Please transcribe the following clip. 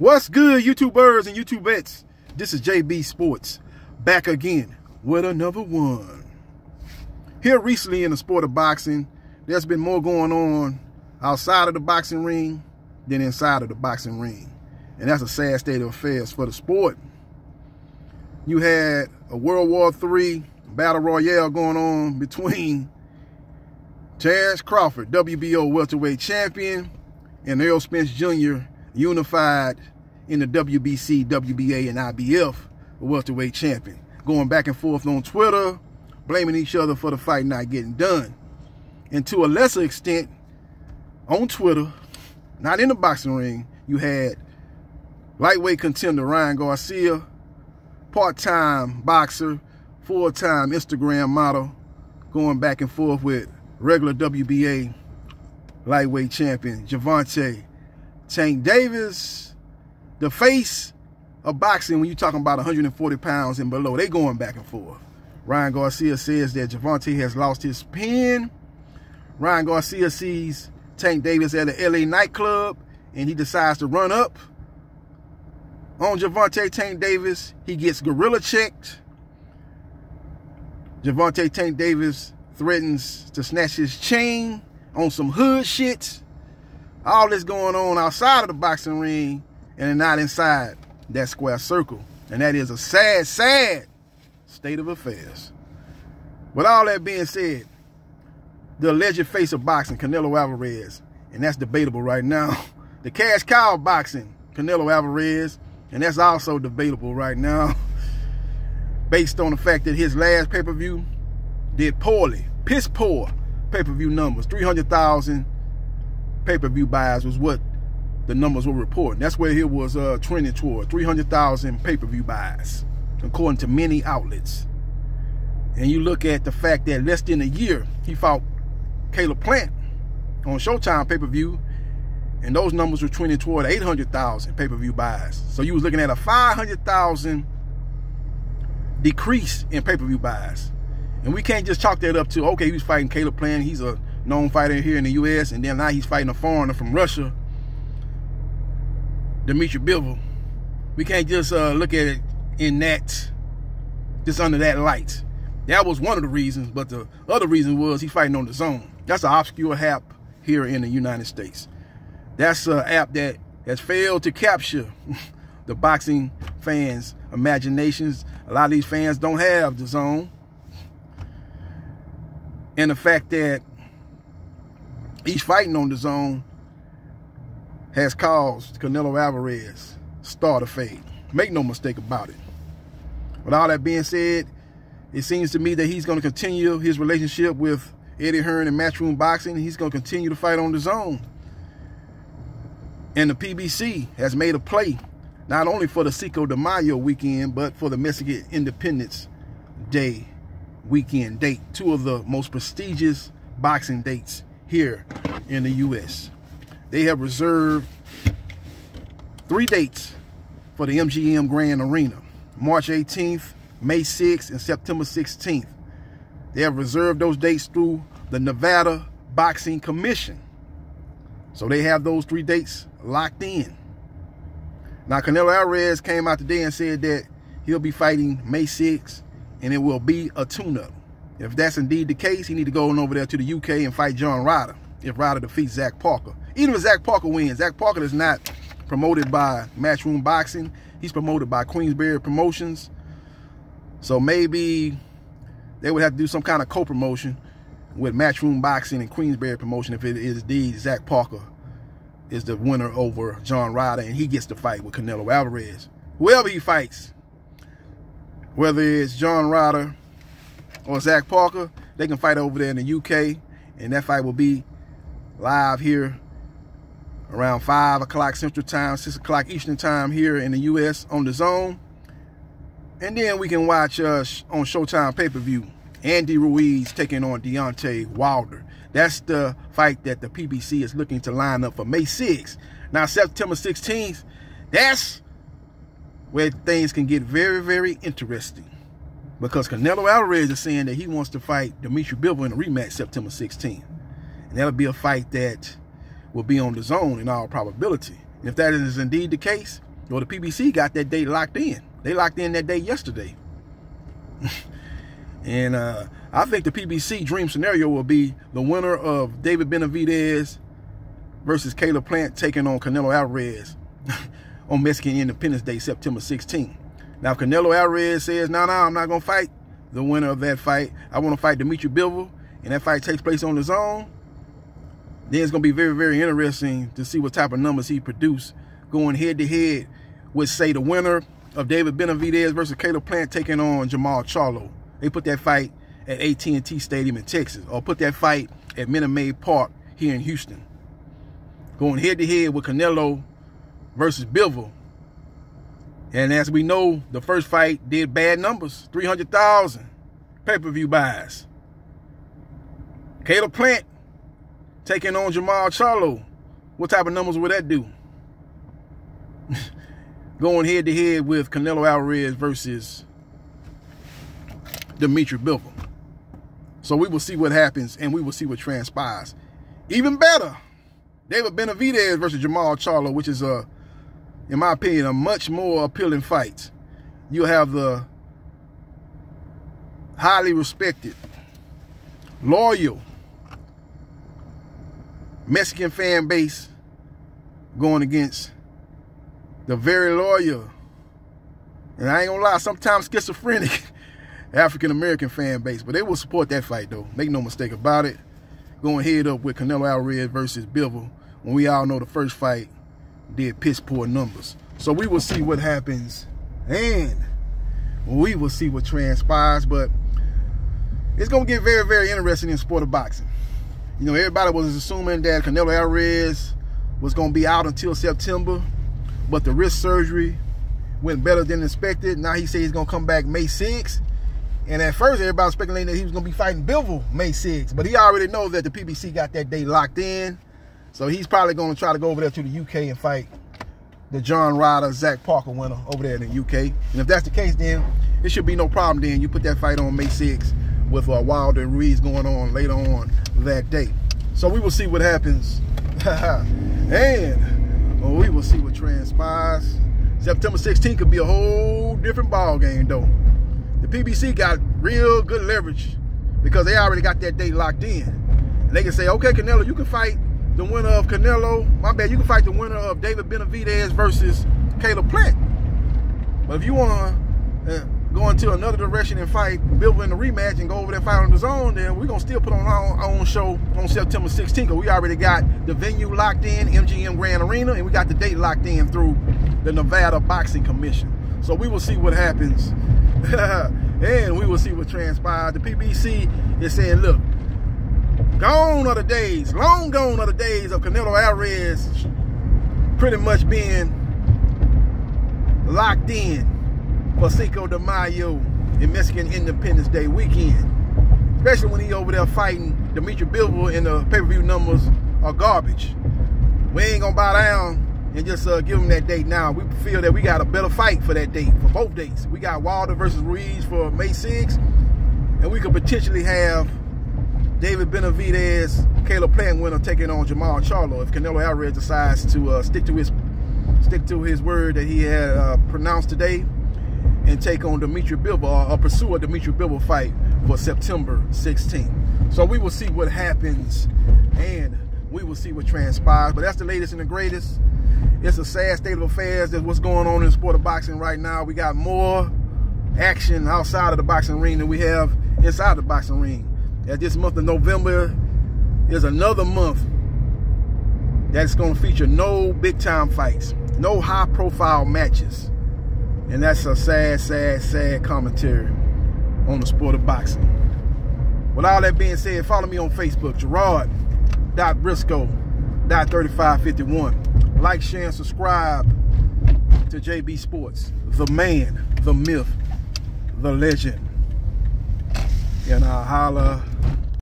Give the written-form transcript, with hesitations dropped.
What's good, YouTubers and YouTubettes? This is JB Sports, back again with another one. Here recently in the sport of boxing, there's been more going on outside of the boxing ring than inside of the boxing ring. And that's a sad state of affairs for the sport. You had a World War III battle royale going on between Terrence Crawford, WBO welterweight champion, and Errol Spence Jr., unified in the WBC, WBA, and IBF welterweight champion. Going back and forth on Twitter, blaming each other for the fight not getting done. And to a lesser extent, on Twitter, not in the boxing ring, you had lightweight contender Ryan Garcia, part-time boxer, full-time Instagram model, going back and forth with regular WBA lightweight champion Gervonta Tank Davis, the face of boxing when you're talking about 140 pounds and below. They going back and forth. Ryan Garcia says that Gervonta has lost his pen. Ryan Garcia sees Tank Davis at a LA nightclub and he decides to run up on Gervonta Tank Davis. He gets gorilla checked. Gervonta Tank Davis threatens to snatch his chain on some hood shit. All this going on outside of the boxing ring and not inside that square circle. And that is a sad, sad state of affairs. With all that being said, the alleged face of boxing, Canelo Alvarez, and that's debatable right now. The cash cow of boxing, Canelo Alvarez, and that's also debatable right now, based on the fact that his last pay-per-view did poorly, piss poor pay-per-view numbers. 300,000 pay-per-view buys was what the numbers were reporting. That's where he was trending toward, 300,000 pay-per-view buys, according to many outlets. And you look at the fact that less than a year, he fought Caleb Plant on Showtime pay-per-view, and those numbers were trending toward 800,000 pay-per-view buys. So you was looking at a 500,000 decrease in pay-per-view buys. And we can't just chalk that up to, okay, he was fighting Caleb Plant, he's a known fighter here in the U.S., and then now he's fighting a foreigner from Russia, Dmitry Bivol. We can't just look at it in that, just under that light. That was one of the reasons, but the other reason was he's fighting on the zone. That's an obscure app here in the United States. That's an app that has failed to capture the boxing fans' imaginations. A lot of these fans don't have the zone. And the fact that he's fighting on the zone has caused Canelo Alvarez star to fade. Make no mistake about it. With all that being said, it seems to me that he's going to continue his relationship with Eddie Hearn and Matchroom Boxing. He's going to continue to fight on the zone. And the PBC has made a play, not only for the Cinco de Mayo weekend, but for the Mexican Independence Day weekend date. Two of the most prestigious boxing dates here in the U.S. They have reserved 3 dates for the MGM Grand Arena: March 18th, May 6th, and September 16th. They have reserved those dates through the Nevada Boxing Commission. So they have those 3 dates locked in. Now, Canelo Alvarez came out today and said that he'll be fighting May 6th, and it will be a tune-up. If that's indeed the case, he need to go on over there to the UK and fight John Ryder, if Ryder defeats Zach Parker. Even if Zach Parker wins, Zach Parker is not promoted by Matchroom Boxing. He's promoted by Queensberry Promotions. So maybe they would have to do some kind of co-promotion with Matchroom Boxing and Queensberry Promotion if it is indeed Zach Parker is the winner over John Ryder and he gets to fight with Canelo Alvarez. Whoever he fights, whether it's John Ryder or Zach Parker, they can fight over there in the UK, and that fight will be live here around 5 o'clock Central Time, 6 o'clock Eastern Time here in the US on the zone. And then we can watch on Showtime pay-per-view, Andy Ruiz taking on Deontay Wilder. That's the fight that the PBC is looking to line up for May 6th. Now, September 16th, that's where things can get very, very interesting, because Canelo Alvarez is saying that he wants to fight Dmitry Bivol in a rematch September 16th. And that'll be a fight that will be on the zone in all probability. And if that is indeed the case, Well, the PBC got that date locked in. They locked in that date yesterday. And I think the PBC dream scenario will be the winner of David Benavidez versus Caleb Plant taking on Canelo Alvarez on Mexican Independence Day, September 16th. Now, if Canelo Alvarez says, no, I'm not going to fight the winner of that fight, I want to fight Dimitri Bivol, and that fight takes place on the zone, then it's going to be very, very interesting to see what type of numbers he produce going head-to-head with, say, the winner of David Benavidez versus Caleb Plant taking on Jamal Charlo. They put that fight at AT&T Stadium in Texas, or put that fight at Minute Maid Park here in Houston. Going head-to-head with Canelo versus Bivol. And as we know, the first fight did bad numbers, 300,000 pay-per-view buys. Caleb Plant taking on Jamal Charlo. What type of numbers would that do? Going head-to-head with Canelo Alvarez versus Dimitri Bivol. So we will see what happens, and we will see what transpires. Even better, David Benavidez versus Jamal Charlo, which is, in my opinion, a much more appealing fight. You'll have the highly respected, loyal Mexican fan base going against the very loyal, and I ain't gonna lie, sometimes schizophrenic African-American fan base. But they will support that fight, though. Make no mistake about it. Going head up with Canelo Alvarez versus Bivol, when we all know the first fight did piss poor numbers. So we will see what happens, and we will see what transpires. But it's going to get very, very interesting in sport of boxing. You know, everybody was assuming that Canelo Alvarez was going to be out until September, but the wrist surgery went better than expected. Now he says he's going to come back May 6th. And at first, everybody was speculating that he was going to be fighting Bivol May 6th. But he already knows that the PBC got that date locked in. So he's probably going to try to go over there to the UK and fight the John Ryder, Zach Parker winner over there in the UK. And if that's the case, then it should be no problem then. You put that fight on May 6th with Wilder-Ruiz going on later on that day. So we will see what happens. And we will see what transpires. September 16th could be a whole different ball game, though. The PBC got real good leverage because they already got that date locked in. And they can say, okay, Canelo, you can fight the winner of Canelo. My bad, you can fight the winner of David Benavidez versus Caleb Plant. But if you want to go into another direction and fight Bivol in the rematch and go over there and fight on the zone, then we're going to still put on our own show on September 16th. Because we already got the venue locked in, MGM Grand Arena, and we got the date locked in through the Nevada Boxing Commission. So we will see what happens. And we will see what transpires. The PBC is saying, look, gone are the days, long gone are the days of Canelo Alvarez pretty much being locked in for Cinco de Mayo and Mexican Independence Day weekend. Especially when he over there fighting Dimitri Bivol and the pay-per-view numbers are garbage. We ain't gonna bow down and just give them that date now. We feel that we got a better fight for that date, for both dates. We got Wilder versus Ruiz for May 6th, and we could potentially have David Benavidez, Caleb Plant winner taking on Jamal Charlo if Canelo Alvarez decides to stick to his word that he had pronounced today and take on Dimitri Bivol, or pursue a Dimitri Bivol fight for September 16th. So we will see what happens, and we will see what transpires. But that's the latest and the greatest. It's a sad state of affairs. That's what's going on in the sport of boxing right now. We got more action outside of the boxing ring than we have inside the boxing ring. As this month of November is another month that's going to feature no big-time fights, no high-profile matches. And that's a sad, sad, sad commentary on the sport of boxing. With all that being said, follow me on Facebook, Gerard.Briscoe.3551. Like, share, and subscribe to JB Sports, the man, the myth, the legend. And I'll holla